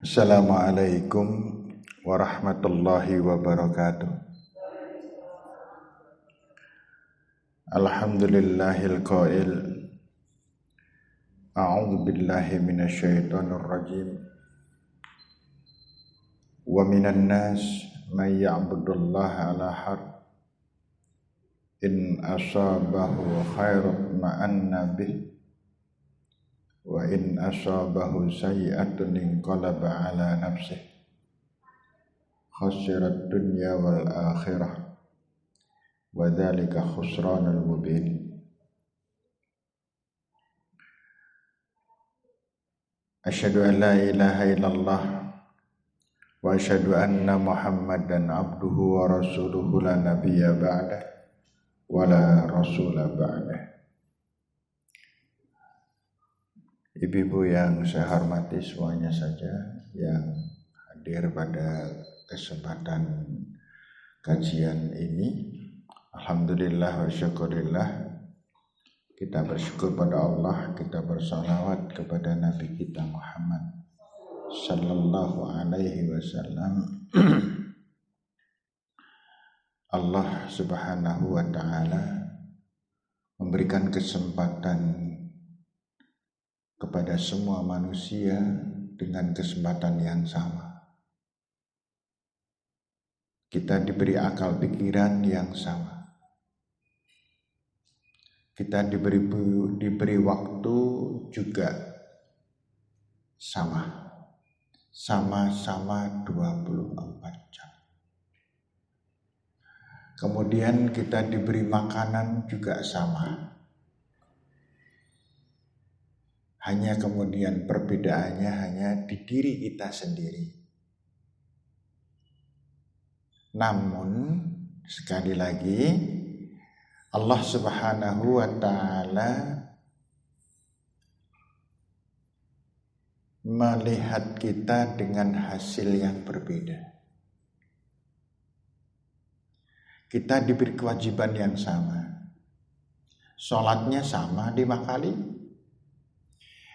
Assalamualaikum warahmatullahi wabarakatuh. Alhamdulillahil qail. A'udzu billahi minasyaitonir rajim. Wa minan nas may ya'budullaha ala harf. In asabahu khairun ma'anna bih. Wa in asabahu sayyi'atun inqalaba ala nafsih khasirat dunya wal akhirah wa dzalika khusranul mubin. Asyhadu an la ilaha illallah wa asyhadu anna Muhammadan abduhu wa rasuluhu la nabiyya ba'dah wa la rasula ba'dah. Ibu-ibu yang saya hormati semuanya saja yang hadir pada kesempatan kajian ini. Alhamdulillah wa syukurillah, kita bersyukur pada Allah, kita bersalawat kepada Nabi kita Muhammad sallallahu alaihi wasallam. Allah subhanahu wa ta'ala memberikan kesempatan kepada semua manusia dengan kesempatan yang sama. Kita diberi akal pikiran yang sama. Kita diberi waktu juga sama. Sama-sama 24 jam. Kemudian kita diberi makanan juga sama. Hanya kemudian perbedaannya hanya di diri kita sendiri. Namun sekali lagi Allah subhanahu wa ta'ala melihat kita dengan hasil yang berbeda. Kita diberi kewajiban yang sama. Sholatnya sama 5 kali.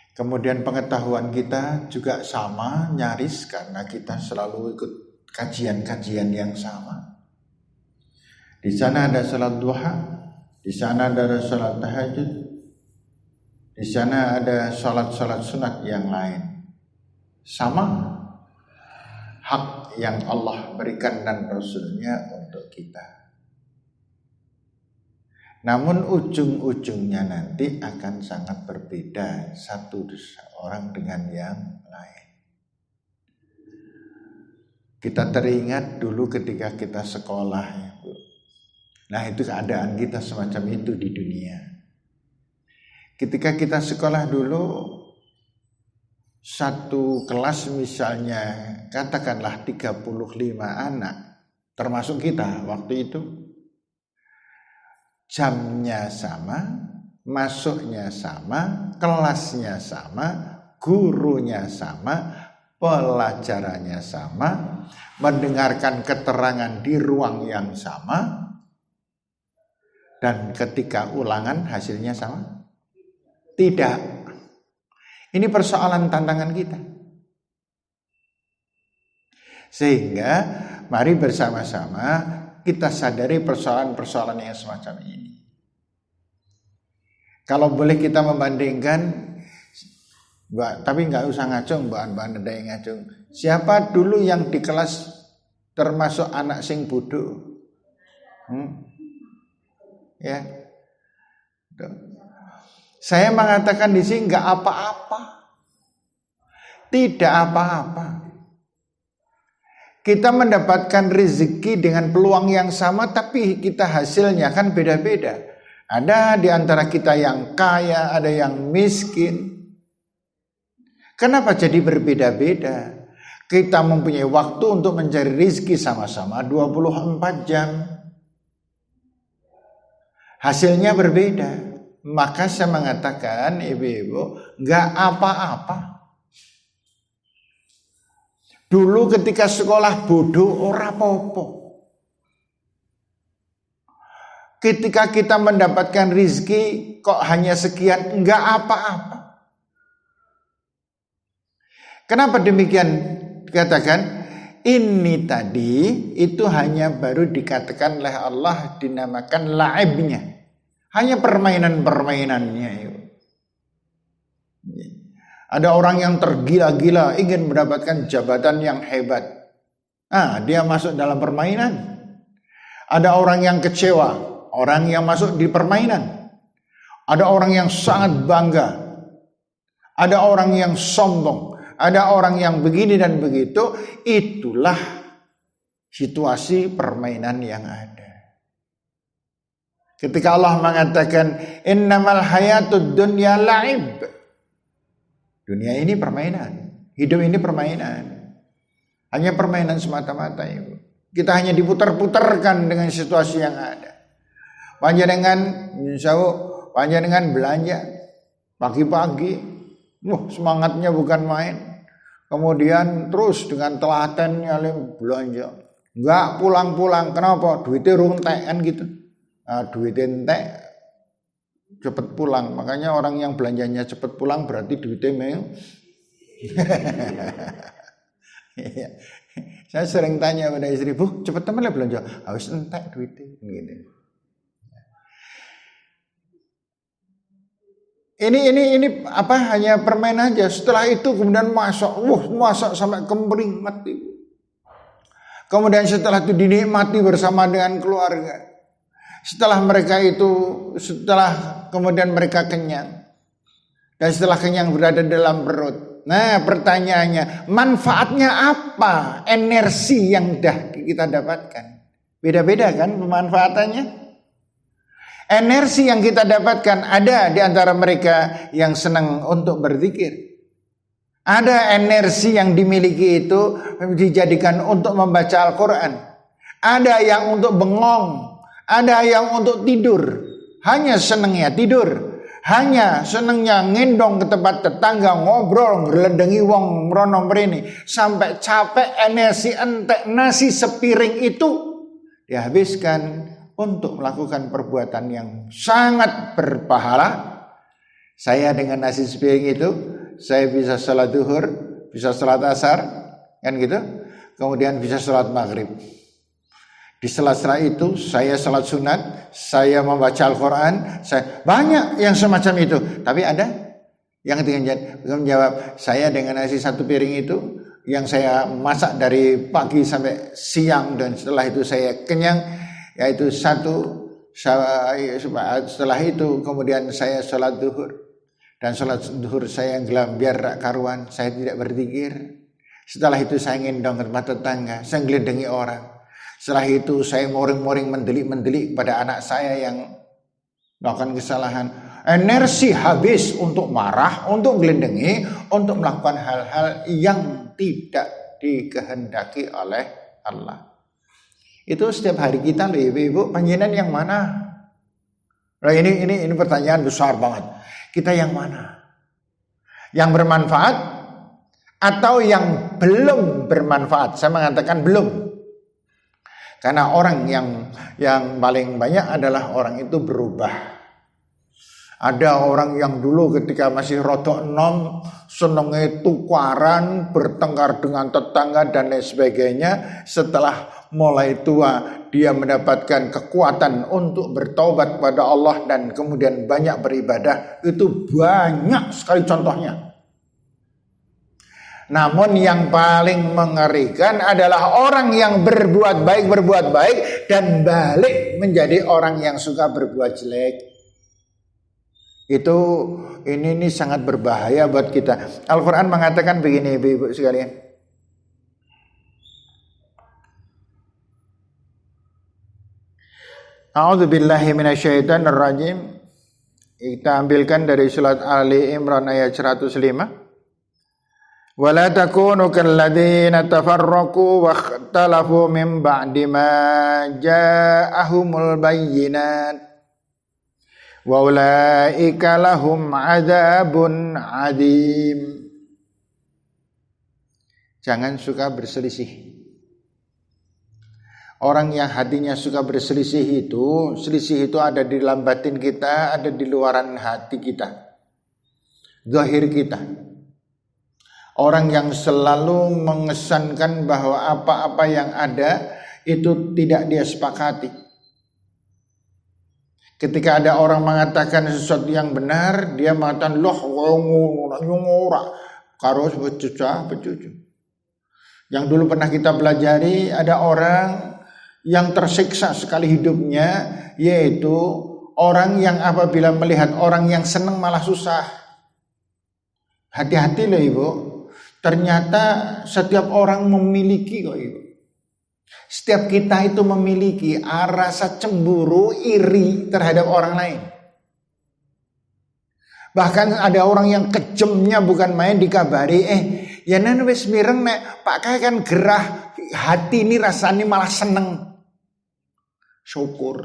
Kemudian pengetahuan kita juga sama, nyaris, karena kita selalu ikut kajian-kajian yang sama. Di sana ada salat duha, di sana ada salat tahajud, di sana ada salat-salat sunat yang lain. Sama hak yang Allah berikan dan Rasulnya untuk kita. Namun ujung-ujungnya nanti akan sangat berbeda satu orang dengan yang lain. Kita teringat dulu ketika kita sekolah, ya Bu. Nah, itu keadaan kita semacam itu di dunia. Ketika kita sekolah dulu, satu kelas misalnya katakanlah 35 anak, termasuk kita waktu itu. Jamnya sama, masuknya sama, kelasnya sama, gurunya sama, pelajarannya sama, mendengarkan keterangan di ruang yang sama, dan ketika ulangan hasilnya sama? Tidak. Ini persoalan tantangan kita. Sehingga mari bersama-sama kita sadari persoalan-persoalan yang semacam ini. Kalau boleh kita membandingkan, tapi nggak usah ngacung, bahan-bahan ada yang ngacung. Siapa dulu yang di kelas termasuk anak sing bodoh? Ya, saya mengatakan di sini nggak apa-apa, tidak apa-apa. Kita mendapatkan rezeki dengan peluang yang sama, tapi kita hasilnya kan beda-beda. Ada di antara kita yang kaya, ada yang miskin. Kenapa jadi berbeda-beda? Kita mempunyai waktu untuk mencari rezeki sama-sama 24 jam. Hasilnya berbeda. Maka saya mengatakan, ibu-ibu, nggak apa-apa. Dulu ketika sekolah bodoh ora apa-apa. Ketika kita mendapatkan rezeki kok hanya sekian, enggak apa-apa. Kenapa demikian dikatakan? Ini tadi itu hanya baru dikatakan oleh Allah dinamakan la'ibnya. Hanya permainan-permainannya itu. Ada orang yang tergila-gila ingin mendapatkan jabatan yang hebat. Dia masuk dalam permainan. Ada orang yang kecewa, orang yang masuk di permainan. Ada orang yang sangat bangga. Ada orang yang sombong. Ada orang yang begini dan begitu. Itulah situasi permainan yang ada. Ketika Allah mengatakan innamal hayatud dunya la'ib. Dunia ini permainan. Hidup ini permainan. Hanya permainan semata-mata itu. Kita hanya diputar-putarkan dengan situasi yang ada. Panjenengan belanja pagi-pagi. Semangatnya bukan main. Kemudian terus dengan telatennya belanja. Enggak pulang-pulang. Kenapa? Duitnya runtek kan gitu. Duitnya entek cepet pulang. Makanya orang yang belanjanya cepet pulang berarti duitnya memang. Saya sering tanya pada istri, Bu, cepet temen lah belanja. Harus entek duitnya gitu. Ini apa hanya permainan aja. Setelah itu kemudian masak sampai kemeringat itu. Kemudian setelah itu dinikmati bersama dengan keluarga. Setelah kemudian mereka kenyang. Dan setelah kenyang berada dalam perut. Nah, pertanyaannya, manfaatnya apa? Energi yang dah kita dapatkan. Beda-beda kan pemanfaatannya? Energi yang kita dapatkan, ada di antara mereka yang senang untuk berzikir. Ada energi yang dimiliki itu dijadikan untuk membaca Al-Quran. Ada yang untuk bengong. Ada yang untuk tidur. Hanya senangnya tidur. Hanya senangnya ngendong ke tempat tetangga, ngobrol, ngeledengi wong mrono mrene. Sampai capek, energi entek, nasi sepiring itu dihabiskan untuk melakukan perbuatan yang sangat berpahala. Saya dengan nasi sepiring itu, saya bisa salat duhur, bisa salat asar, kan gitu. Kemudian bisa salat maghrib. Di sela-sela itu saya salat sunat, saya membaca Al-Quran, banyak yang semacam itu. Tapi ada yang menjawab, saya dengan nasi satu piring itu, yang saya masak dari pagi sampai siang dan setelah itu saya kenyang, yaitu setelah itu kemudian saya sholat duhur. Dan sholat duhur saya biar karuan, saya tidak berzikir. Setelah itu saya ngendong ke tempat tetangga, saya ngeledengi orang. Setelah itu saya moring-moring mendelik-mendelik pada anak saya yang melakukan kesalahan. Energi habis untuk marah, untuk ngeledengi, untuk melakukan hal-hal yang tidak dikehendaki oleh Allah. Itu setiap hari kita loh ibu-ibu, panjenengan yang mana? Nah, ini pertanyaan besar banget. Kita yang mana? Yang bermanfaat atau yang belum bermanfaat? Saya mengatakan belum. Karena orang yang paling banyak adalah orang itu berubah. Ada orang yang dulu ketika masih rodok enom, senengnya tukaran, bertengkar dengan tetangga dan lain sebagainya. Setelah mulai tua, dia mendapatkan kekuatan untuk bertaubat kepada Allah dan kemudian banyak beribadah. Itu banyak sekali contohnya. Namun yang paling mengerikan adalah orang yang berbuat baik dan balik menjadi orang yang suka berbuat jelek. Ini sangat berbahaya buat kita. Al-Quran mengatakan begini ibu-ibu sekalian. A'udzubillahi minasyaitonirrajim. Kita ambilkan dari surat Ali Imran ayat 105. Wala takunu kalladzina tafarraqu wa ikhtalafu min ba'di ma ja'ahumul bayyinat wa ulaika lahum 'adzabun 'adzim. Jangan suka berselisih. Orang yang hatinya suka berselisih itu, selisih itu ada di dalam batin kita, ada di luaran hati kita, zahir kita. Orang yang selalu mengesankan bahwa apa-apa yang ada itu tidak dia sepakati. Ketika ada orang mengatakan sesuatu yang benar, dia mengatakan loh ngora karo becucu. Yang dulu pernah kita pelajari, ada orang yang tersiksa sekali hidupnya, yaitu orang yang apabila melihat orang yang senang malah susah. Hati-hati loh ibu, ternyata setiap orang memiliki kok ibu. Setiap kita itu memiliki rasa cemburu, iri terhadap orang lain. Bahkan ada orang yang kejamnya bukan main, dikabari, ya nan wis mireng nek Pak Kai kan gerah, hati ini rasanya malah seneng. Syukur.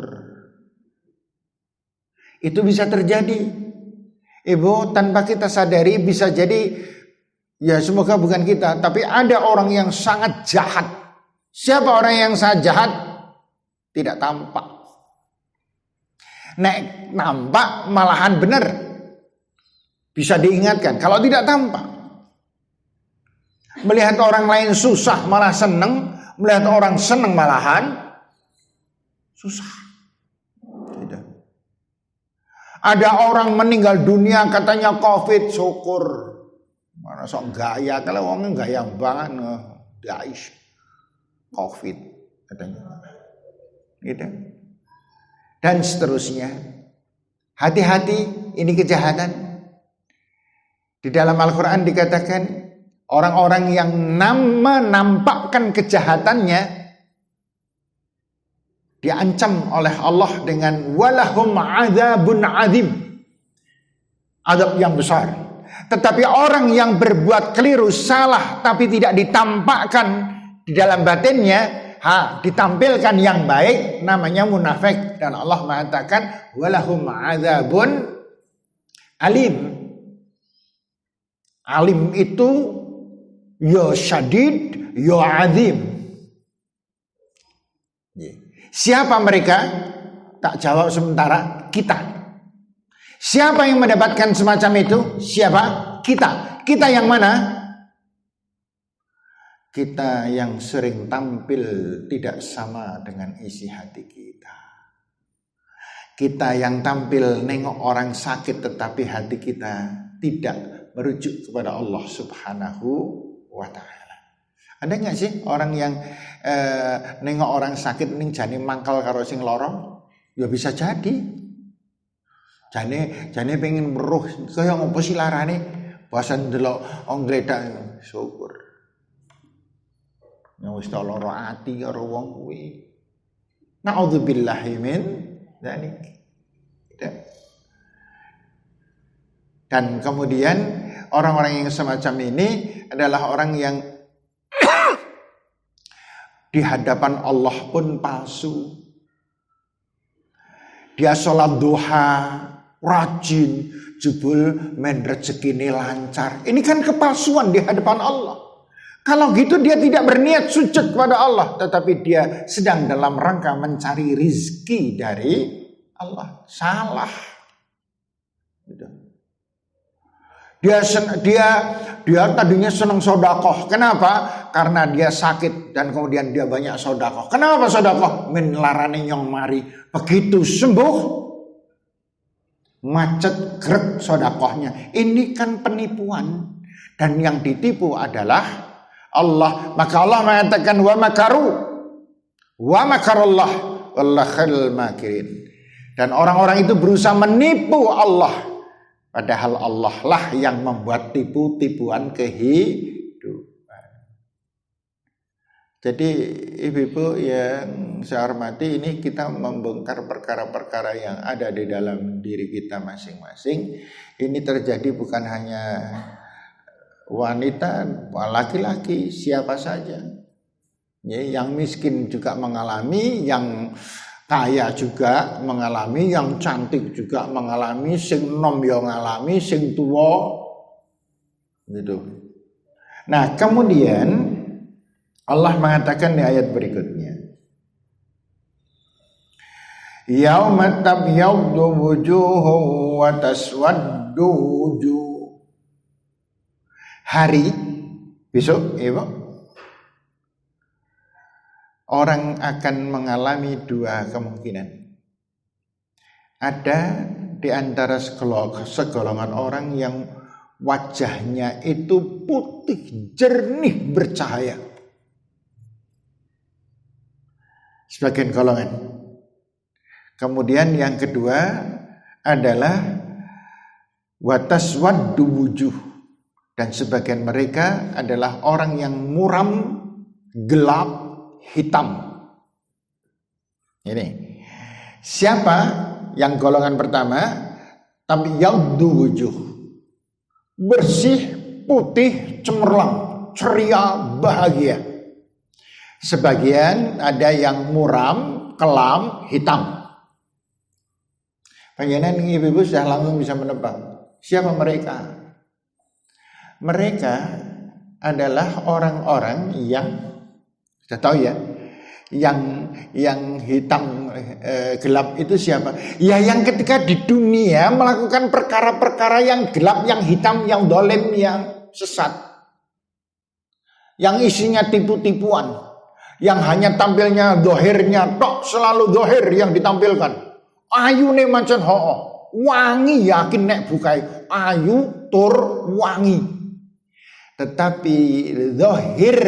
Itu bisa terjadi. Ibu, tanpa kita sadari bisa jadi, ya semoga bukan kita, tapi ada orang yang sangat jahat. Siapa orang yang sangat jahat? Tidak tampak. Nek nampak malahan benar. Bisa diingatkan. Kalau tidak tampak, melihat orang lain susah malah seneng, melihat orang seneng malahan susah. Tidak. Ada orang meninggal dunia katanya COVID, syukur. Mana sok gaya, kalau orangnya gaya banget, guys, COVID katanya. Gitu. Dan seterusnya. Hati-hati, ini kejahatan. Di dalam Al-Quran dikatakan orang-orang yang menampakkan kejahatannya diancam oleh Allah dengan walahum adzabun adzim, azab yang besar. Tetapi orang yang berbuat keliru, salah tapi tidak ditampakkan di dalam batinnya, ditampilkan yang baik, namanya munafik. Dan Allah mengatakan walahum adzabun alim. Alim itu ya syadid, ya azim. Siapa mereka? Tak jawab sementara, kita. Siapa yang mendapatkan semacam itu? Siapa? Kita. Kita yang mana? Kita yang sering tampil tidak sama dengan isi hati kita. Kita yang tampil nengok orang sakit tetapi hati kita tidak merujuk kepada Allah Subhanahu wa ta'ala. Ada nggak sih orang yang nengok orang sakit ning jane mangkal karo sing lorong? Ya bisa jadi. Jane pengen meruh kaya ngopo sih larane? Basan delok wong gledak syukur. Yang wis lara ati karo wong kuwi. Na'udzubillahi min dzalik. Dan kemudian orang-orang yang semacam ini adalah orang yang di hadapan Allah pun palsu. Dia sholat duha, rajin, jebul men rezekine lancar. Ini kan kepalsuan di hadapan Allah. Kalau gitu dia tidak berniat sujud kepada Allah, tetapi dia sedang dalam rangka mencari rizki dari Allah. Salah. Gitu. Dia tadinya senang sodakoh. Kenapa? Karena dia sakit dan kemudian dia banyak sodakoh. Kenapa sodakoh? Menlarani nyong mari. Begitu sembuh, macet grek sodakohnya. Ini kan penipuan. Dan yang ditipu adalah Allah. Maka Allah mengatakan wa makaru wa makarallah wallahul makirin. Dan orang-orang itu berusaha menipu Allah. Padahal Allah lah yang membuat tipu-tipuan kehidupan. Jadi ibu-ibu yang saya hormati, ini kita membongkar perkara-perkara yang ada di dalam diri kita masing-masing. Ini terjadi bukan hanya wanita, laki-laki, siapa saja. Ya, yang miskin juga mengalami, yang kaya juga mengalami, yang cantik juga mengalami, sing nom yo ngalami, sing tua gitu. Nah, kemudian Allah mengatakan di ayat berikutnya, yauma tabyaddu wujuhun wa taswaddu wujuh. Hari Besok, Ibu, orang akan mengalami dua kemungkinan. Ada di antara segolongan orang yang wajahnya itu putih, jernih, bercahaya. Sebagian golongan. Kemudian yang kedua adalah wataswaddu wujuh, dan sebagian mereka adalah orang yang muram, gelap, hitam. Ini siapa yang golongan pertama? Tapi yaddu wujuh, bersih, putih, cemerlang, ceria, bahagia. Sebagian ada yang muram, kelam, hitam. Pengenan ibu-ibu sudah langsung bisa menebak siapa mereka. Mereka adalah orang-orang yang sudah tahu ya, yang hitam gelap itu siapa? Ya yang ketika di dunia melakukan perkara-perkara yang gelap, yang hitam, yang dolim, yang sesat, yang isinya tipu-tipuan, yang hanya tampilnya dohirnya tok, selalu dohir yang ditampilkan. Ayu ne mancen ho'o, wangi yakin nek bukai, ayu tur wangi. Tetapi dohir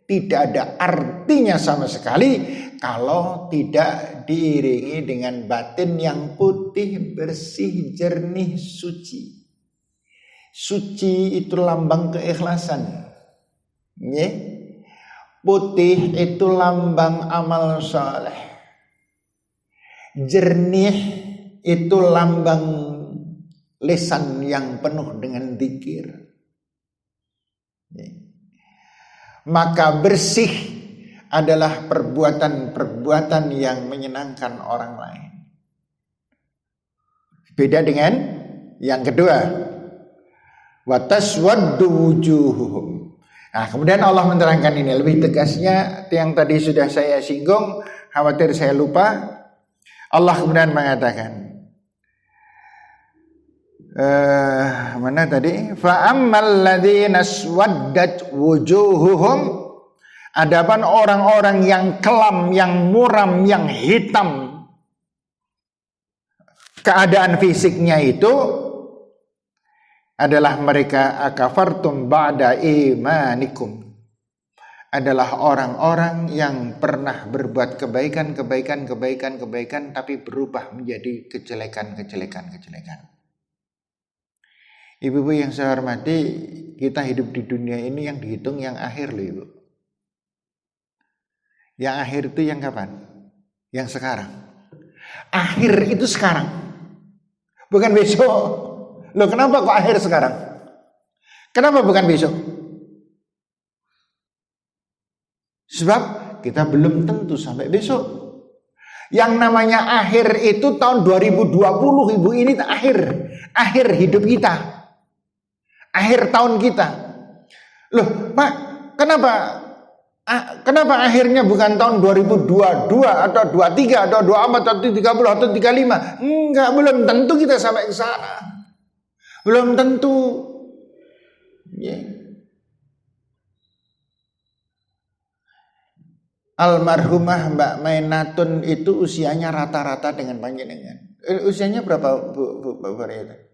tidak ada artinya sama sekali kalau tidak diiringi dengan batin yang putih, bersih, jernih, suci. Suci itu lambang keikhlasan. Ya. Putih itu lambang amal saleh. Jernih itu lambang lisan yang penuh dengan zikir. Maka bersih adalah perbuatan-perbuatan yang menyenangkan orang lain. Beda dengan yang kedua, wataswaddu wujuhuhum. Nah, kemudian Allah menerangkan ini lebih tegasnya, yang tadi sudah saya singgung, khawatir saya lupa. Allah kemudian mengatakan, mana tadi? Fa ammal ladzina aswaddat wujuhuhum, adapun orang-orang yang kelam, yang muram, yang hitam keadaan fisiknya itu adalah mereka akafartum ba'da imanikum, adalah orang-orang yang pernah berbuat kebaikan tapi berubah menjadi kejelekan. Ibu-ibu yang saya hormati, kita hidup di dunia ini yang dihitung yang akhir loh, Ibu. Yang akhir itu yang kapan? Yang sekarang. Akhir itu sekarang, bukan besok. Loh, kenapa kok akhir sekarang? Kenapa bukan besok? Sebab kita belum tentu sampai besok. Yang namanya akhir itu tahun 2020, Ibu, ini akhir hidup kita. Akhir tahun kita. Loh, Pak, kenapa akhirnya bukan tahun 2022 atau 23 atau 24 atau 30 atau 35? Enggak, belum tentu kita sampai ke sana. Belum tentu. Almarhumah Mbak Mainatun itu usianya rata-rata dengan panjenengan. Usianya berapa Bu Farida?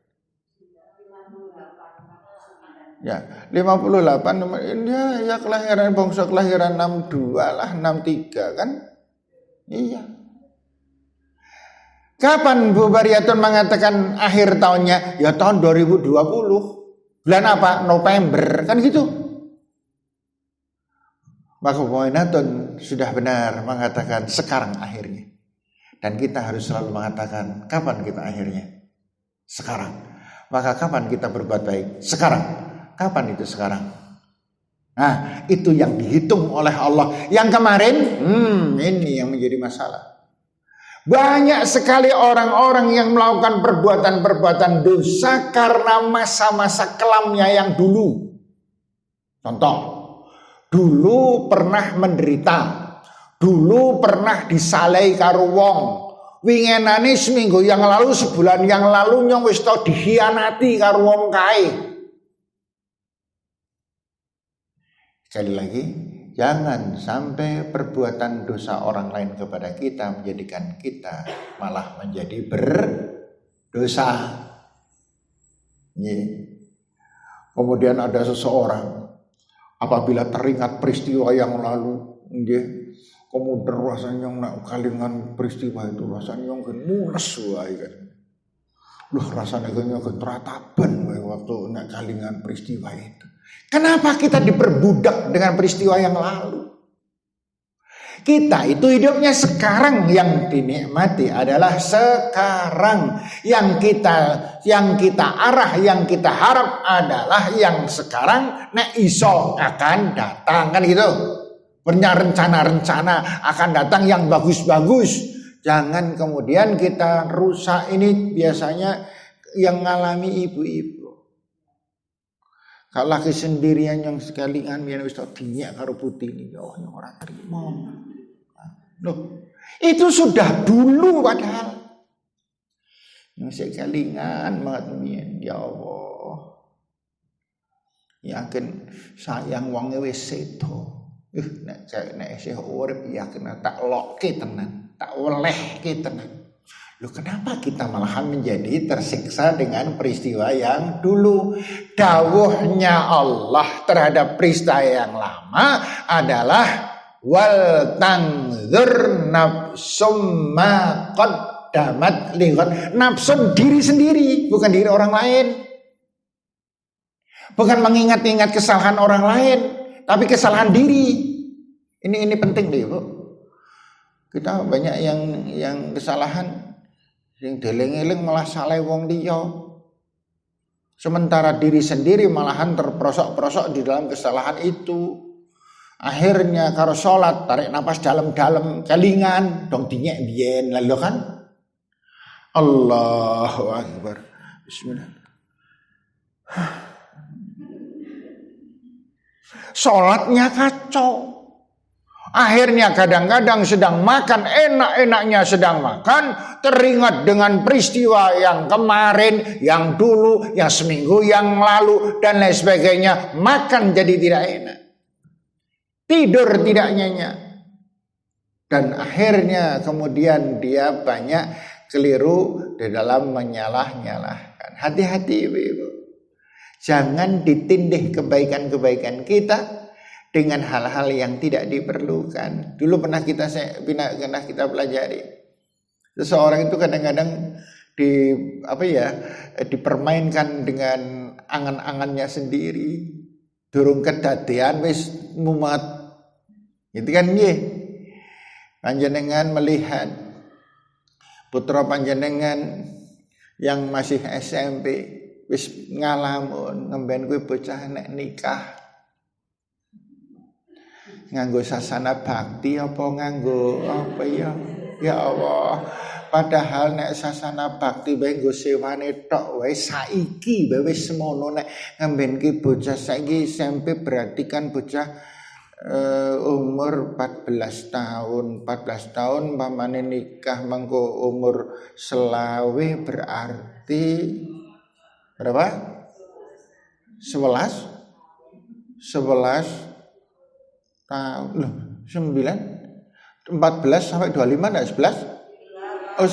Ya, 58. Ya kelahiran bangsa kelahiran 62 lah, 63 kan? Iya. Kapan Bu Bariyatun mengatakan akhir tahunnya? Ya tahun 2020. Bulan apa? November, kan gitu. Maka Bu Mainatun sudah benar mengatakan sekarang akhirnya. Dan kita harus selalu mengatakan kapan kita akhirnya? Sekarang. Maka kapan kita berbuat baik? Sekarang. Kapan itu sekarang? Nah, itu yang dihitung oleh Allah. Yang kemarin, ini yang menjadi masalah. Banyak sekali orang-orang yang melakukan perbuatan-perbuatan dosa karena masa-masa kelamnya yang dulu. Contoh, dulu pernah menderita, dulu pernah disalai karo wong, wingenane seminggu yang lalu, sebulan yang lalu nyong wis tau dikhianati karo wong kae. Sekali lagi, jangan sampai perbuatan dosa orang lain kepada kita menjadikan kita malah menjadi berdosa. Kemudian ada seseorang apabila teringat peristiwa yang lalu, kemudian rasanya nak kalingan peristiwa itu rasanya mules wae kan. Rasanya kayaknya keterataban waktu nak kalingan peristiwa itu. Kenapa kita diperbudak dengan peristiwa yang lalu? Kita itu hidupnya sekarang, yang dinikmati adalah sekarang. Yang kita arah, yang kita harap adalah yang sekarang nek iso akan datang, kan gitu. Punya rencana-rencana akan datang yang bagus-bagus. Jangan kemudian kita rusak. Ini biasanya yang ngalami ibu-ibu. Kalau laki sendirian yang sekalian biar wis dinyak karo putih ini, ya Allah ora terima. Loh, itu sudah dulu padahal. Yang sekalian banget ya Allah. Yakin sayang wonge wis sedo. Nek isih urip yakin tak lokke tenan, tak welehke tenan. Loh, kenapa kita malahan menjadi tersiksa dengan peristiwa yang dulu? Dawuhnya Allah terhadap peristiwa yang lama adalah wal tangzur nafsum ma qaddamat lighad. Nafsu diri sendiri, bukan diri orang lain. Bukan mengingat-ingat kesalahan orang lain, tapi kesalahan diri. Ini penting deh, Bu. Kita banyak yang kesalahan sing deling-eling malah salah wong liya. Sementara diri sendiri malahan terperosok-perosok di dalam kesalahan itu. Akhirnya karo salat tarik napas dalam-dalam kelingan dong dinyek biyen lalu kan. Allahu Akbar. Bismillah. Salatnya kacau. Akhirnya kadang-kadang sedang makan, enak-enaknya sedang makan, teringat dengan peristiwa yang kemarin, yang dulu, yang seminggu yang lalu, dan lain sebagainya. Makan jadi tidak enak. Tidur tidak nyenyak. Dan akhirnya kemudian dia banyak keliru di dalam menyalah-nyalahkan. Hati-hati ibu-ibu. Jangan ditindih kebaikan-kebaikan kita dengan hal-hal yang tidak diperlukan. Dulu pernah kita pelajari. Seseorang itu kadang-kadang dipermainkan dengan angan-angannya sendiri. Durung kedadean wis mumet. Gitu kan nggih. Panjenengan melihat putra panjenengan yang masih SMP wis ngalamun ngemben kuwi bocah nek nikah nganggo sasana bakti apa nganggo apa ya? Ya Allah. Padahal nek sasana bakti bae nggo sewane tok wae saiki bae wis semono nek ngembenke bocah saiki SMP berarti kan bocah umur 14 tahun pamane nikah mengko umur selawe berarti berapa? 11 tahun loh 9 14 sampai 25 enggak 11? Oh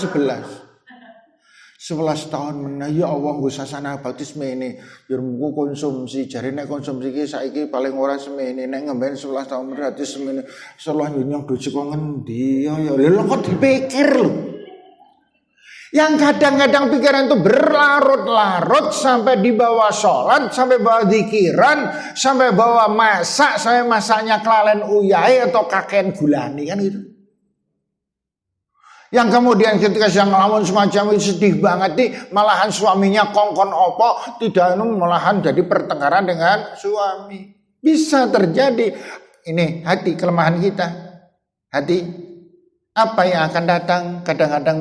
11 tahun meneh ya Allah nggo sasana baptisme ini ya mengko konsumsi jarene konsumsi iki saiki paling ora semene nek ngemben 11 tahun berarti semene salah nyong duit kok ngendi ya lho kok dipikir lho. Yang kadang-kadang pikiran itu berlarut-larut sampai di bawah sholat, sampai bawah zikiran, sampai bawah masak, sampai masaknya kelalen uyai atau kakean gulani kan gitu. Yang kemudian ketika sedang ngelamun semacam itu sedih banget nih, malahan suaminya kongkon opo, tidak malahan jadi pertengkaran dengan suami. Bisa terjadi. Ini hati kelemahan kita. Hati apa yang akan datang kadang-kadang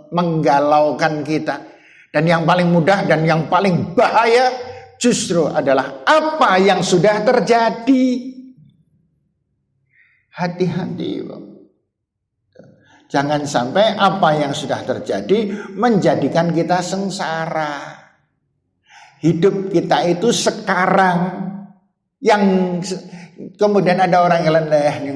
menggalaukan kita. Dan yang paling mudah dan yang paling bahaya justru adalah apa yang sudah terjadi. Hati-hati, Bang. Jangan sampai apa yang sudah terjadi menjadikan kita sengsara. Hidup kita itu sekarang. Yang kemudian ada orang yang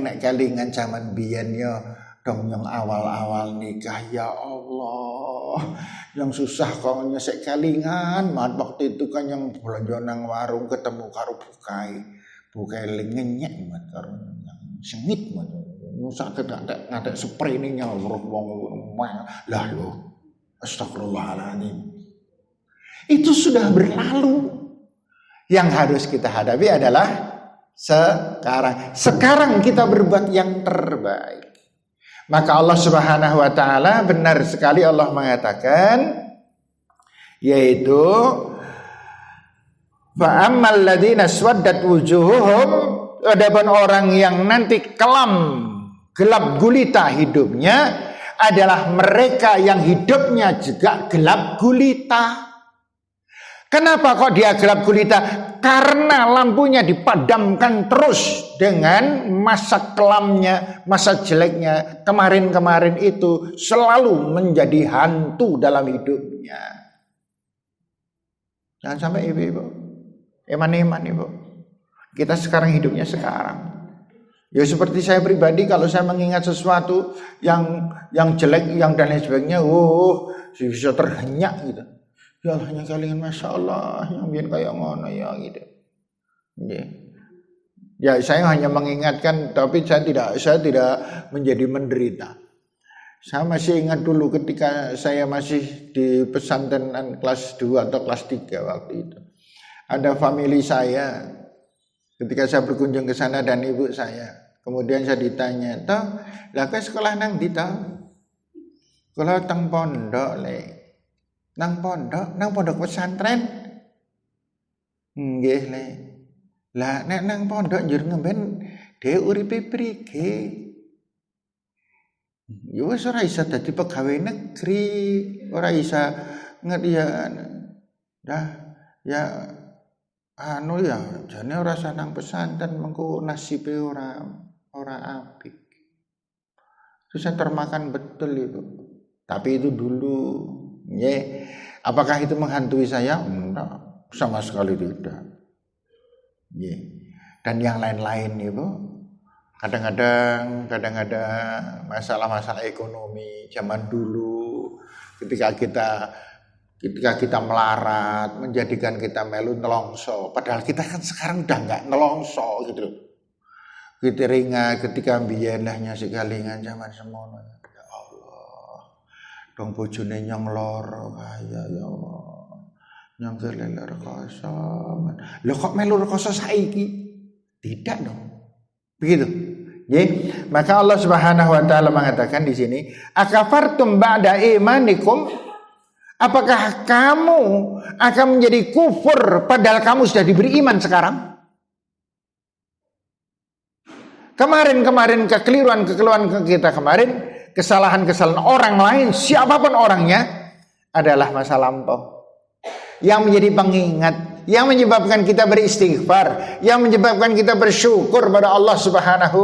nek kelingan zaman biyen yo dong yang awal-awal nikah, ya Allah, yang susah kok nyesek kelingan, mat waktu itu kan yang belanja nang warung ketemu karo bukai lengenyek mat karo yang sengit mat. Nusa ada spray ini nyawruh wong lah lo. Astagfirullahaladzim. Itu sudah berlalu. Yang harus kita hadapi adalah sekarang. Sekarang kita berbuat yang terbaik. Maka Allah Subhanahu wa taala benar sekali Allah mengatakan, yaitu fa ammal ladzina swaddat wujuhuhum, adapun orang yang nanti kelam gelap gulita hidupnya adalah mereka yang hidupnya juga gelap gulita. Kenapa kok dia gelap gulita? Karena lampunya dipadamkan terus dengan masa kelamnya, masa jeleknya. Kemarin-kemarin itu selalu menjadi hantu dalam hidupnya. Jangan sampai ibu-ibu eman-eman ibu. Kita sekarang hidupnya sekarang. Ya seperti saya pribadi, kalau saya mengingat sesuatu yang jelek, yang dan lain sebagainya, bisa terhenyak gitu. Ya Allahnya kalian Masya Allah, yang biar kayak ngono ya gitu. Ya saya hanya mengingatkan, tapi saya tidak menjadi menderita. Saya masih ingat dulu ketika saya masih di pesantren kelas 2 atau kelas 3 waktu itu. Ada famili saya, ketika saya berkunjung ke sana dan ibu saya. Kemudian saya ditanya, toh, lah ke sekolah nang di toh? Sekolah teng pondok le. Nang pondok pesantren. Nggih le. Lah nek nang pondok njur ngemben dhewe uripe prige. Ya wis ora iso dadi pegawai negeri, ora iso ngerti ya. Dah ya anu ya jane ora sanang pesantren mengko nasibe ora apik. Terus saya termakan betul itu. Tapi itu dulu. Nggih. Apakah itu menghantui saya? Enggak, sama sekali tidak. Nggih. Dan yang lain-lain itu kadang-kadang masalah-masalah ekonomi zaman dulu ketika kita melarat menjadikan kita melu nelongso, padahal kita kan sekarang udah enggak nelongso gitu loh. Kita ringa ketika mbiyen lah nyasik kalingan zaman semono. Ya Allah. Dong bojone nyong loro kaya ya Allah. Nyong kelele rekoso. Lho kok melu rekoso saiki? Tidak dong. Begitu. Nggih. Maka Allah Subhanahu wa taala mengatakan di sini, akafartum ba'da imanikum? Apakah kamu akan menjadi kufur padahal kamu sudah diberi iman sekarang? Kemarin kekeliruan kita kemarin, kesalahan orang lain, siapapun orangnya adalah masa lampau. Yang menjadi pengingat, yang menyebabkan kita beristighfar, yang menyebabkan kita bersyukur pada Allah Subhanahu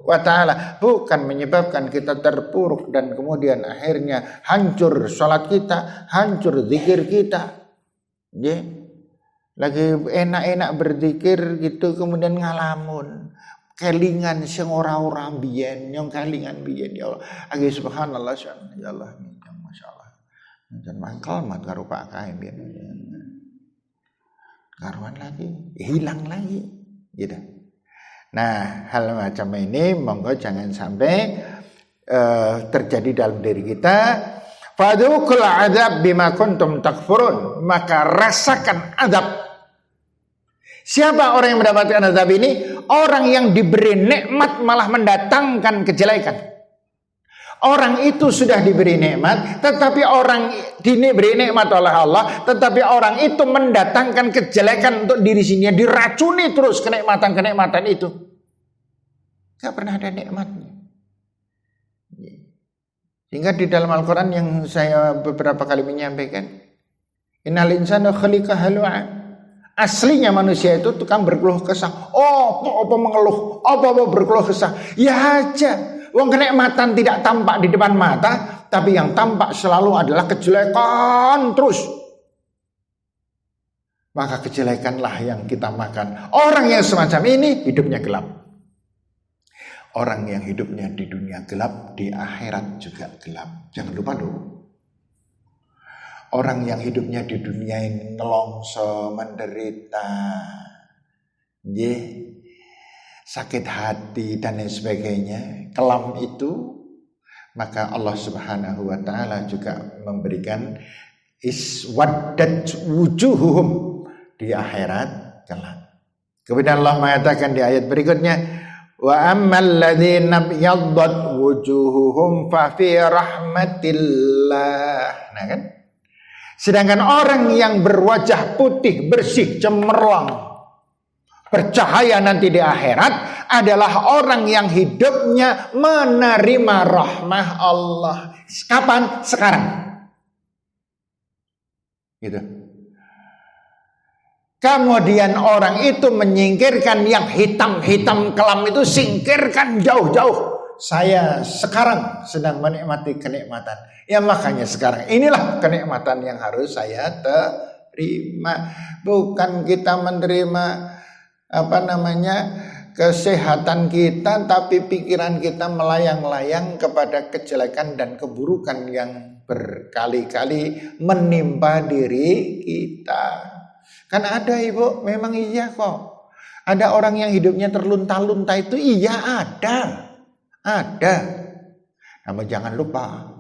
wa ta'ala, bukan menyebabkan kita terpuruk dan kemudian akhirnya hancur salat kita, hancur zikir kita. Lagi enak-enak berzikir gitu kemudian ngalamun kelingan sing ora mbiyen, nyong kelingan mbiyen ya Allah. Agi subhanallah ya Allah, masyaallah. Jan mangkel mat karo Pak Kae mbiyen. Karuan lagi, hilang lagi gitu. Nah, hal macam ini monggo jangan sampai terjadi dalam diri kita. Fadzuqul adzab bima kuntum takfurun, maka rasakan azab. Siapa orang yang mendapatkan azab ini? Orang yang diberi nikmat malah mendatangkan kejelekan. Orang itu sudah diberi nikmat, tetapi orang diberi nikmat oleh Allah, tetapi orang itu mendatangkan kejelekan untuk diri sendiri, diracuni terus kenikmatan-kenikmatan itu. Gak pernah ada nikmatnya. Sehingga di dalam Al-Quran yang saya beberapa kali menyampaikan, innal insana khuliqa halu'a. Aslinya manusia itu tukang berkeluh kesah. Apa mengeluh, apa berkeluh kesah. Ya aja. Wong kenikmatan tidak tampak di depan mata, tapi yang tampak selalu adalah kejelekan terus. maka kejelekanlah yang kita makan. Orang yang semacam ini hidupnya gelap. Orang yang hidupnya di dunia gelap, di akhirat juga gelap. Jangan lupa loh. Orang yang hidupnya di dunia ini nelongso, menderita, sakit hati dan lain sebagainya, kelam itu, maka Allah Subhanahu wa taala juga memberikan iswaddat wujuhum, di akhirat kelak. Kemudian Allah mengatakan di ayat berikutnya, wa ammal ladzina yaddat wujuhuhum fa fi rahmatillah. Nah kan? Sedangkan orang yang berwajah putih, bersih, cemerlang, bercahaya nanti di akhirat adalah orang yang hidupnya menerima rahmah Allah. Kapan? Sekarang. Gitu. Kemudian orang itu menyingkirkan yang hitam-hitam kelam itu, singkirkan jauh-jauh. Saya sekarang sedang menikmati kenikmatan. Ya makanya sekarang inilah kenikmatan yang harus saya terima. Bukan kita menerima kesehatan kita, tapi pikiran kita melayang-layang kepada kejelekan dan keburukan yang berkali-kali menimpa diri kita. Kan ada ibu, memang iya kok. Ada orang yang hidupnya terlunta-lunta itu, iya ada. Namun jangan lupa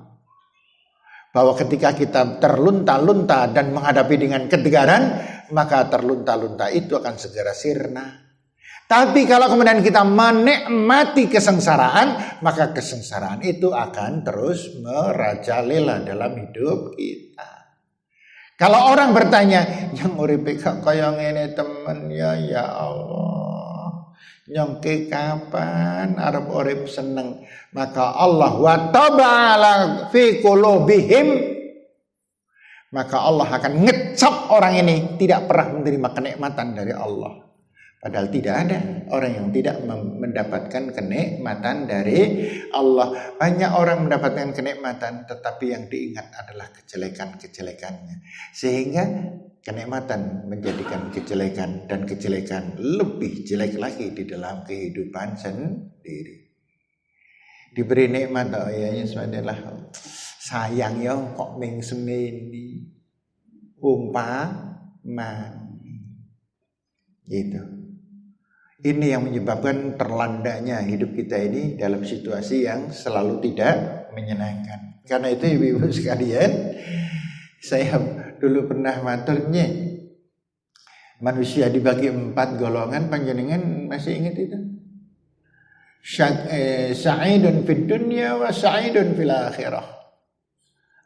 bahwa ketika kita terlunta-lunta dan menghadapi dengan ketegaran, maka terlunta-lunta itu akan segera sirna. Tapi kalau kemudian kita menikmati kesengsaraan, maka kesengsaraan itu akan terus merajalela dalam hidup kita. Kalau orang bertanya, yang uripe kaya ngene temen ya Allah. Nyongke kapan arep urip seneng? Maka Allah wa tabala fi qulubihim, maka Allah akan ngecap orang ini tidak pernah menerima kenikmatan dari Allah. Padahal tidak ada orang yang tidak mendapatkan kenikmatan dari Allah. Banyak orang mendapatkan kenikmatan, tetapi yang diingat adalah kejelekan-kejelekannya. Sehingga kenikmatan menjadikan kejelekan, dan kejelekan lebih jelek lagi di dalam kehidupan sendiri. Diberi nikmat, oh ya subhanallah, sayang ya kok ming semeni umpama gitu. Ini yang menyebabkan terlandanya hidup kita ini dalam situasi yang selalu tidak menyenangkan. Karena itu ibu-ibu sekalian, saya dulu pernah maturnya, manusia dibagi 4 golongan, panjenengan masih ingat itu? Sa'idun fid dunya wa sa'idun fil akhirah.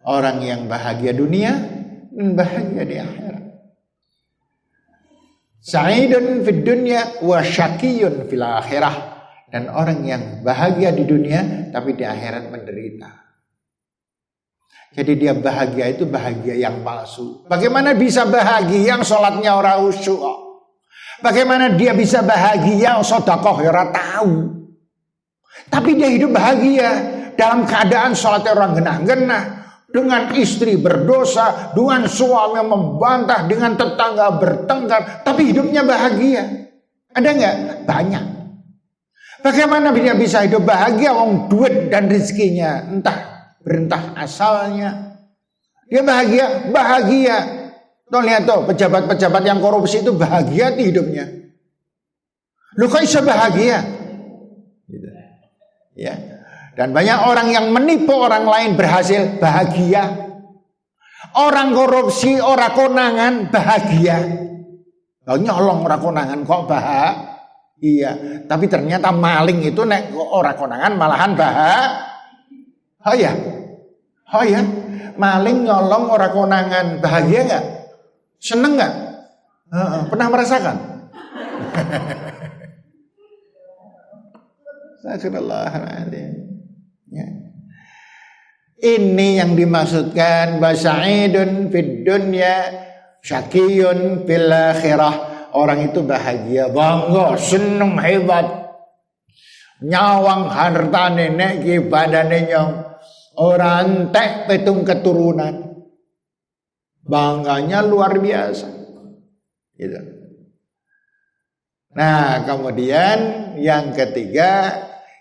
Orang yang bahagia dunia dan bahagia di akhirat. Sa'idun fid dunya wa syaqiyun fil akhirah. Dan orang yang bahagia di dunia tapi di akhirat menderita. Jadi dia bahagia itu bahagia yang palsu. Bagaimana bisa bahagia yang sholatnya orang khusyuk? Bagaimana dia bisa bahagia yang sedekah ora tahu? Tapi dia hidup bahagia dalam keadaan sholatnya orang genah-genah, dengan istri berdosa, dengan suami membantah, dengan tetangga bertengkar, tapi hidupnya bahagia. Ada nggak? Banyak. Bagaimana dia bisa hidup bahagia? Wong duit dan rezekinya entah berentah asalnya. Dia bahagia. Tuh lihat tuh, pejabat-pejabat yang korupsi itu bahagia di hidupnya. Lu kok bisa bahagia? Gitu. Ya. Dan banyak orang yang menipu orang lain berhasil bahagia. Orang korupsi, orang konangan bahagia. Nyolong orang konangan kok bahagia. Tapi ternyata maling itu nek orang konangan malahan bahagia. Oh ya, maling nyolong orang konangan bahagia nggak? Seneng nggak? Pernah merasakan? Astagfirullahaladzim. Ya. Ini yang dimaksudkan basa'idun fid dunya syaqiyun fil akhirah. Orang itu bahagia, bangga, seneng, hebat. Nyawang hartane nek ki badane nyong ora entek petung keturunan. Bangganya luar biasa. Gitu. Nah, kemudian yang ketiga,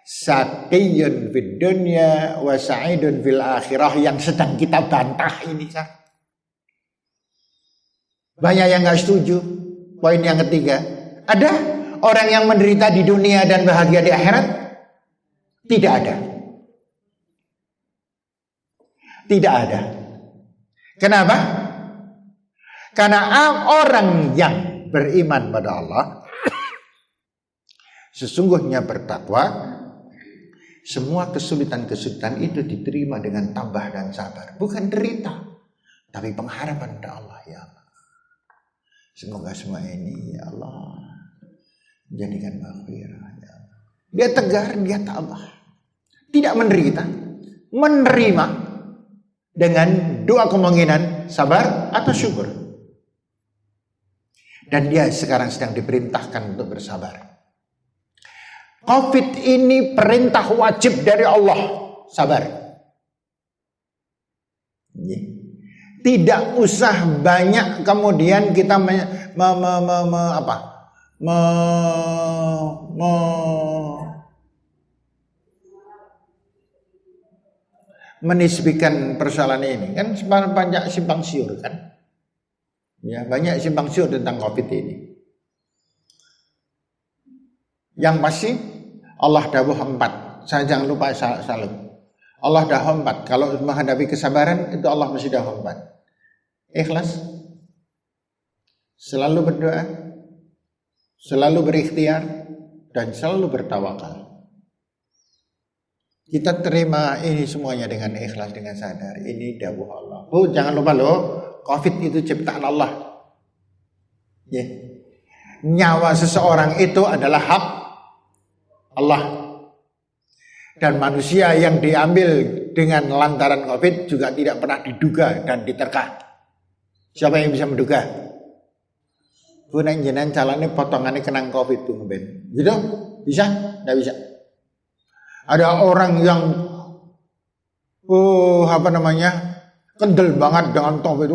syaqiyun fid dunya wa sa'idun fil akhirah, yang sedang kita bantah ini kan. Banyak yang enggak setuju. Poin yang ketiga, ada orang yang menderita di dunia dan bahagia di akhirat? Tidak ada. Tidak ada. Kenapa? Karena orang yang beriman pada Allah sesungguhnya bertakwa, semua kesulitan-kesulitan itu diterima dengan tabah dan sabar. Bukan derita, tapi pengharapan pada Allah. Ya Allah, semoga semua ini ya Allah jadikan maghfirah. Ya Allah. Dia tegar, dia tabah, tidak menderita, menerima dengan dua kemungkinan, sabar atau syukur. Dan dia sekarang sedang diperintahkan untuk bersabar. Covid ini perintah wajib dari Allah, sabar. Tidak usah banyak kemudian kita menisbikan persoalan ini. Kan banyak simpang siur kan? Ya, banyak simpang siur tentang Covid ini. Yang pasti Allah dawuh 4. Saya jangan lupa salut. Allah dawuh 4. Kalau menghadapi kesabaran itu Allah mesti dawuh 4. Ikhlas, selalu berdoa, selalu berikhtiar, dan selalu bertawakal. Kita terima ini semuanya dengan ikhlas, dengan sadar. Ini dawuh Allah. Jangan lupa loh, Covid itu ciptaan Allah. Ya. Nyawa seseorang itu adalah hak Allah. Dan manusia yang diambil dengan lantaran Covid juga tidak pernah diduga dan diterka. Siapa yang bisa menduga? Bu nek jenengan calane potongane kenang Covid Bu Ben. Gitu? Bisa? Enggak bisa. Ada orang yang kendel banget dengan Covid.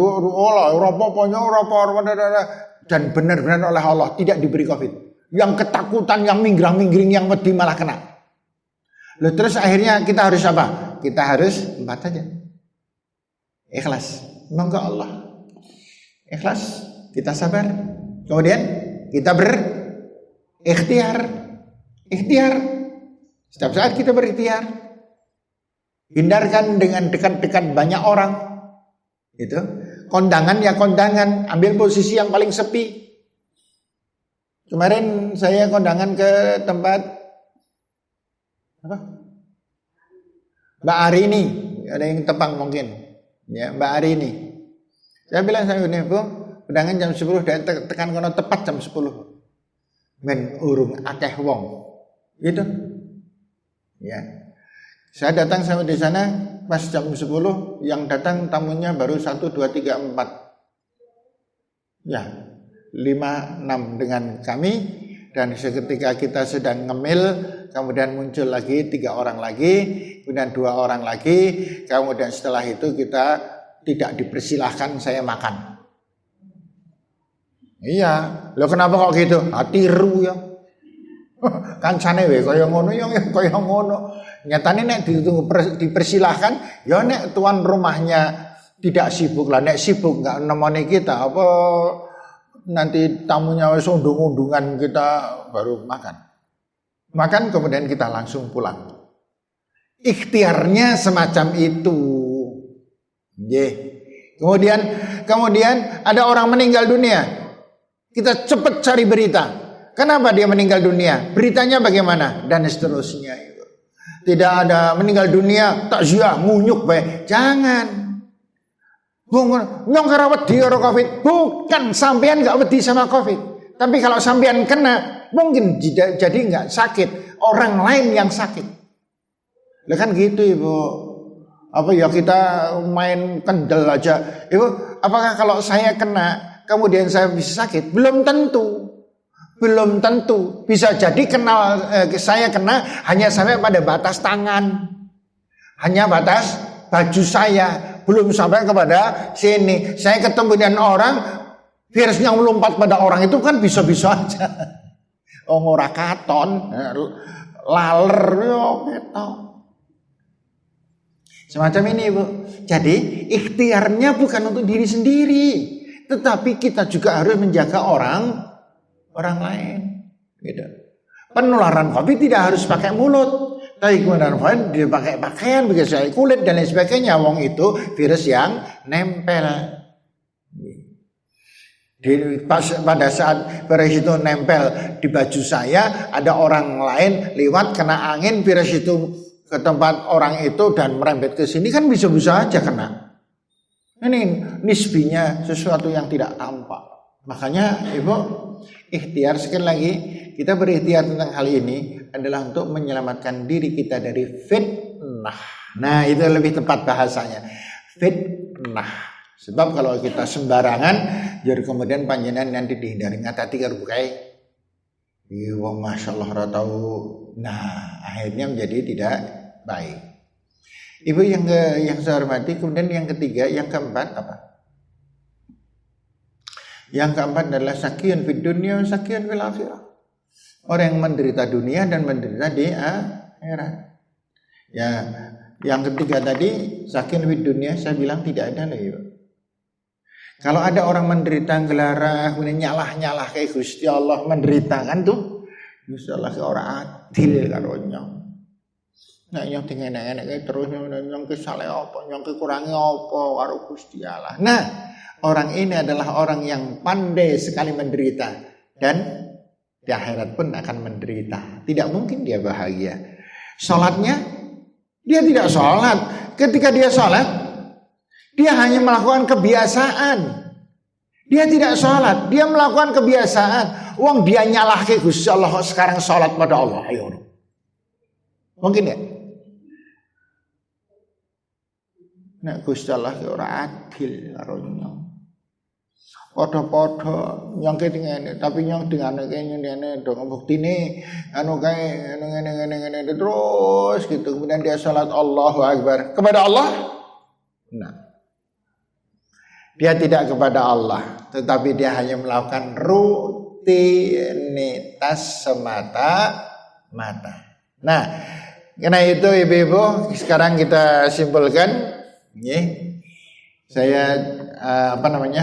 Dan benar-benar oleh Allah tidak diberi Covid. Yang ketakutan, yang minggrang-minggring, yang wedi malah kena. Lalu terus akhirnya kita harus apa? Kita harus 4 aja. Ikhlas. Monggo Allah. Ikhlas, kita sabar. Kemudian kita berikhtiar. Ikhtiar. Setiap saat kita berikhtiar. Hindarkan dengan dekat-dekat banyak orang. Gitu. Kondangan ya kondangan, ambil posisi yang paling sepi. Kemarin saya kondangan ke tempat apa? Mbak Arini, ada yang tepang mungkin. Ya, Mbak Arini. Saya bilang saya ini, Bu, kondangan jam 10 dan tekan kono tepat jam 10. Men urung akeh wong. Gitu. Ya. Saya datang sampai di sana pas jam 10, yang datang tamunya baru 1, 2, 3, 4. Ya, 5, 6 dengan kami. Dan seketika kita sedang ngemil, kemudian muncul lagi 3 orang lagi, kemudian 2 orang lagi, kemudian setelah itu kita tidak dipersilahkan saya makan. Iya, lo kenapa kok gitu? Tiru ya. Kancane we kaya ngono ya kaya ngono. Nyatane nek dipersilahkan ya nek tuan rumahnya tidak sibuk lah, nek sibuk enggak nemoni kita apa nanti tamunya wis undung-undungan kita baru makan. Makan kemudian kita langsung pulang. Ikhtiarnya semacam itu. Nggih. Kemudian ada orang meninggal dunia. Kita cepat cari berita. Kenapa dia meninggal dunia? Beritanya bagaimana? Dan seterusnya itu. Tidak ada meninggal dunia takziah ngunyuk bae. Jangan. Nyong karo wedi karo Covid. Bukan, sampean enggak wedi sama Covid. Tapi kalau sampean kena, mungkin jadi enggak sakit, orang lain yang sakit. Lah kan gitu, Ibu. Apa ya kita main kendel aja. Ibu, apakah kalau saya kena kemudian saya bisa sakit? Belum tentu. Belum tentu. Bisa jadi saya kena hanya sampai pada batas tangan. Hanya batas baju saya. Belum sampai kepada sini. Saya ketemu dengan orang Virusnya melompat pada orang itu kan bisa-bisa aja. Ora katon, laler yo ketok. Semacam ini, Bu. Jadi ikhtiarnya bukan untuk diri sendiri, tetapi kita juga harus menjaga orang lain. Gitu. Penularan COVID tidak harus pakai mulut, tapi kemudian dia pakai pakaian, pakai kulit dan lain sebagainya. Wong itu virus yang nempel. Pada saat virus itu nempel di baju saya, ada orang lain lewat kena angin, virus itu ke tempat orang itu dan merembet ke sini, kan bisa-bisa aja kena. Ini nisbinya sesuatu yang tidak tampak. Makanya Ibu, ikhtiar sekali lagi, kita berikhtiar tentang hal ini adalah untuk menyelamatkan diri kita dari fitnah. Nah, itu lebih tepat bahasanya, fitnah. Sebab kalau kita sembarangan, jadi kemudian panjenengan nanti dihindari ngatati karo bukai. Iya, masya Allah ora tahu. Nah, akhirnya menjadi tidak baik. Ibu yang saya hormati, kemudian yang ketiga, yang keempat apa? Yang keempat adalah sakiyun fid dunya wa sakiyun fil akhirah. Orang yang menderita dunia dan menderita di akhirat. Ya, yang ketiga tadi sakiyun fid dunya, saya bilang tidak ada loh. Kalau ada orang menderita gelarah, kemudian nyalah kayak Gusti Allah menderita kan tuh, Gusti Allah ke orang adil karo nyong. Nek nyong enak-enak terus nyong kesale apa, nyong kekurangi apa karo Gusti Allah. Nah, orang ini adalah orang yang pandai sekali menderita dan di akhirat pun akan menderita. Tidak mungkin dia bahagia. Salatnya dia tidak salat. Ketika dia salat, dia hanya melakukan kebiasaan. Dia tidak sholat, dia melakukan kebiasaan. Wong dia nyalah ke Gusti Allah sekarang sholat pada Allah. Ayo. Mungkin ya? Nek Gusti Allah ki ora adil karo nyong. Padha-padha nyong ki ngene, tapi nyong dengane ngene dong buktine anu kae ngene terus gitu. Kemudian dia sholat Allahu Akbar kepada Allah. Nah, dia tidak kepada Allah, tetapi dia hanya melakukan rutinitas semata-mata. Nah, karena itu ibu-ibu, sekarang kita simpulkan. Saya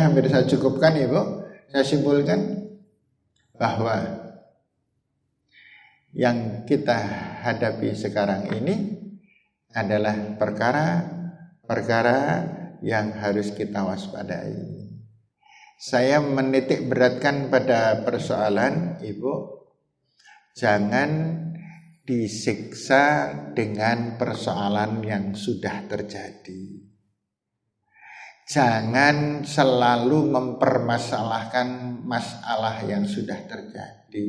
hampir saya cukupkan ibu. Saya simpulkan bahwa yang kita hadapi sekarang ini adalah perkara yang harus kita waspadai. Saya menitik beratkan pada persoalan ibu, jangan disiksa dengan persoalan yang sudah terjadi. Jangan selalu mempermasalahkan masalah yang sudah terjadi.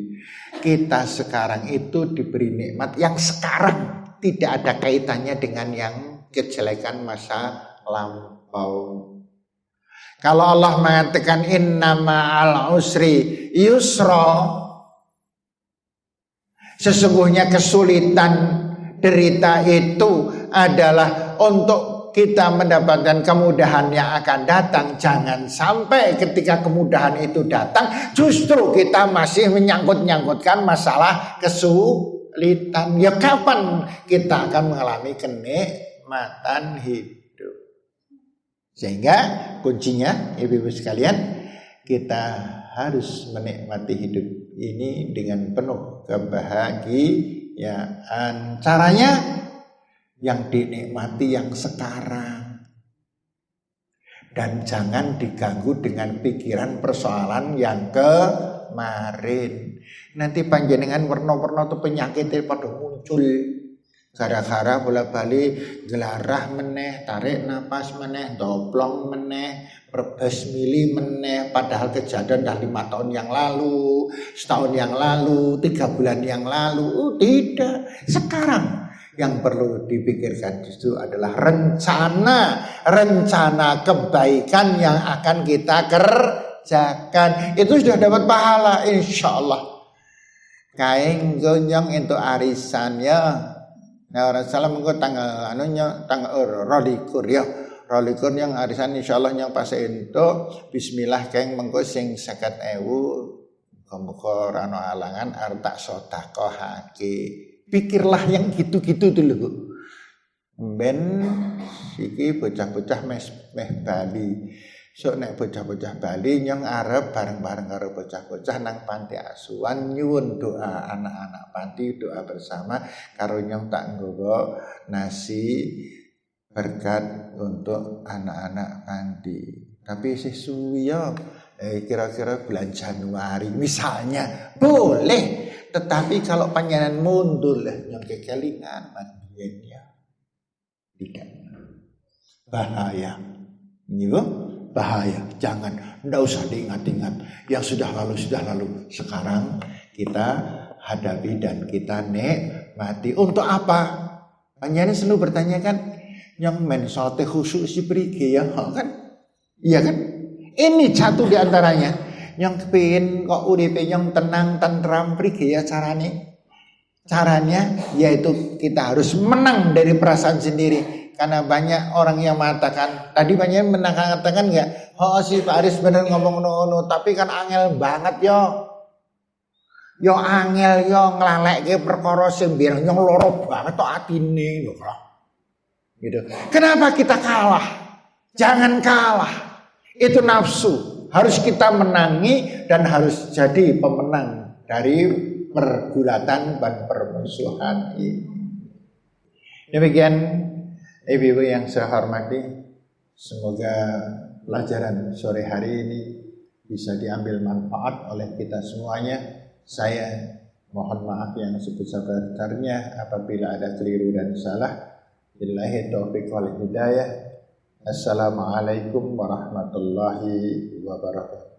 Kita sekarang itu diberi nikmat yang sekarang, tidak ada kaitannya dengan yang kejelekan masa lampau. Kalau Allah mengatakan inna ma'al usri yusra, sesungguhnya kesulitan, derita itu adalah untuk kita mendapatkan kemudahan yang akan datang. Jangan sampai ketika kemudahan itu datang justru kita masih menyangkut-nyangkutkan masalah kesulitan. Ya kapan kita akan mengalami kenikmatan hidup? Sehingga kuncinya ibu-ibu sekalian, kita harus menikmati hidup ini dengan penuh kebahagiaan. Caranya yang dinikmati yang sekarang, dan jangan diganggu dengan pikiran persoalan yang kemarin. Nanti panjenengan warna-warna itu penyakitnya pada muncul gara-gara bola-balik gelarah meneh, tarik napas meneh, doblong meneh, berbes mili meneh, padahal kejadian dah 5 tahun yang lalu, setahun yang lalu, 3 bulan yang lalu. Tidak, sekarang yang perlu dipikirkan justru adalah rencana kebaikan yang akan kita kerjakan. Itu sudah dapat pahala insyaallah. Kain gonyong untuk arisan ya. Nah, orang salah mengko tanggal 22 ya. rolikur yang arisan insyaallah yang pas entuk bismillah keng mengko sing 50.000 muga ora ana alangan arep tak sedekahake. Pikirlah yang gitu-gitu dulu Bu. Ben iki bocah-bocah meh Bali. So nek bocah-bocah Bali yang arep bareng-bareng karo bocah-bocah nang panti asuhan nyuwun doa anak-anak panti, doa bersama karo nyong tak nggawa nasi berkat untuk anak-anak panti. Tapi isih suwi ya. Kira-kira bulan Januari misalnya boleh, tetapi kalau panjenengan mundur lah nyong kekelingan mandinya tidak bahaya. Nyiwo bahaya, jangan, ndak usah diingat-ingat. Yang sudah lalu. Sekarang kita hadapi dan kita nikmati. Untuk apa? Panjenengan selalu bertanya kan, yang men salat khusyuk si prige ya, kan? Iya kan? Ini satu di antaranya. Yang kepingin kok uripe yang tenang, tentram prige ya carane. Caranya yaitu kita harus menang dari perasaan sendiri. Karena banyak orang yang mengatakan, tadi banyak mengatakan enggak, oh si Pak Aris bener ngomong ngono, tapi kan angel banget yo. Yo angel yo nglalekke perkara sing biar nyong loro banget tok atine lho. Gitu. Kenapa kita kalah? Jangan kalah. Itu nafsu. Harus kita menangi dan harus jadi pemenang dari pergulatan dan permusuhan ini. Demikian ibu-ibu yang saya hormati, semoga pelajaran sore hari ini bisa diambil manfaat oleh kita semuanya. Saya mohon maaf yang sebesar-besarnya apabila ada keliru dan salah. Billahi taufiq wal hidayah. Assalamualaikum warahmatullahi wabarakatuh.